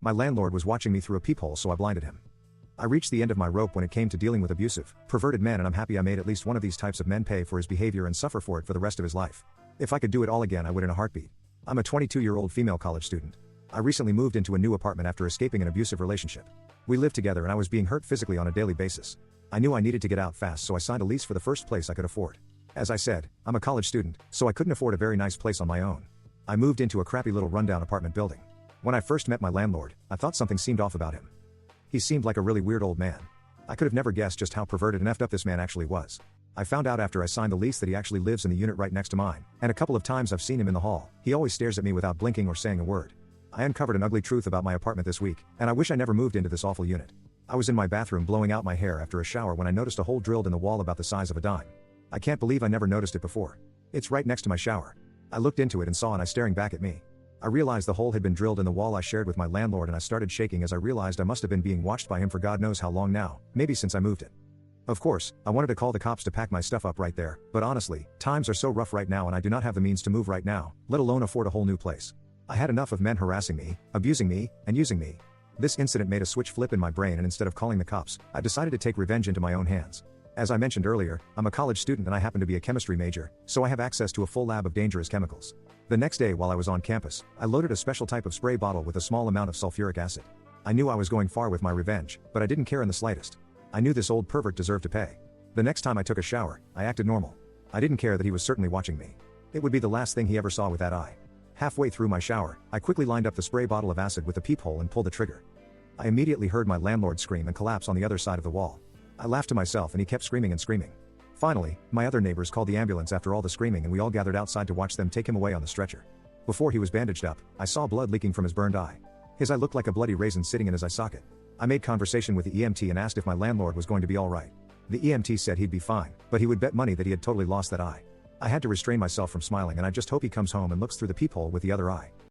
My landlord was watching me through a peephole, so I blinded him. I reached the end of my rope when it came to dealing with abusive, perverted men, and I'm happy I made at least one of these types of men pay for his behavior and suffer for it for the rest of his life. If I could do it all again, I would in a heartbeat. I'm a 22-year-old female college student. I recently moved into a new apartment after escaping an abusive relationship. We lived together and I was being hurt physically on a daily basis. I knew I needed to get out fast, so I signed a lease for the first place I could afford. As I said, I'm a college student, so I couldn't afford a very nice place on my own. I moved into a crappy little rundown apartment building. When I first met my landlord, I thought something seemed off about him. He seemed like a really weird old man. I could have never guessed just how perverted and effed up this man actually was. I found out after I signed the lease that he actually lives in the unit right next to mine, and a couple of times I've seen him in the hall. He always stares at me without blinking or saying a word. I uncovered an ugly truth about my apartment this week, and I wish I never moved into this awful unit. I was in my bathroom blowing out my hair after a shower when I noticed a hole drilled in the wall about the size of a dime. I can't believe I never noticed it before. It's right next to my shower. I looked into it and saw an eye staring back at me. I realized the hole had been drilled in the wall I shared with my landlord, and I started shaking as I realized I must have been being watched by him for God knows how long now, maybe since I moved it. Of course, I wanted to call the cops to pack my stuff up right there, but honestly, times are so rough right now and I do not have the means to move right now, let alone afford a whole new place. I had enough of men harassing me, abusing me, and using me. This incident made a switch flip in my brain, and instead of calling the cops, I decided to take revenge into my own hands. As I mentioned earlier, I'm a college student and I happen to be a chemistry major, so I have access to a full lab of dangerous chemicals. The next day while I was on campus, I loaded a special type of spray bottle with a small amount of sulfuric acid. I knew I was going far with my revenge, but I didn't care in the slightest. I knew this old pervert deserved to pay. The next time I took a shower, I acted normal. I didn't care that he was certainly watching me. It would be the last thing he ever saw with that eye. Halfway through my shower, I quickly lined up the spray bottle of acid with the peephole and pulled the trigger. I immediately heard my landlord scream and collapse on the other side of the wall. I laughed to myself and he kept screaming and screaming. Finally, my other neighbors called the ambulance after all the screaming, and we all gathered outside to watch them take him away on the stretcher. Before he was bandaged up, I saw blood leaking from his burned eye. His eye looked like a bloody raisin sitting in his eye socket. I made conversation with the EMT and asked if my landlord was going to be alright. The EMT said he'd be fine, but he would bet money that he had totally lost that eye. I had to restrain myself from smiling, and I just hope he comes home and looks through the peephole with the other eye.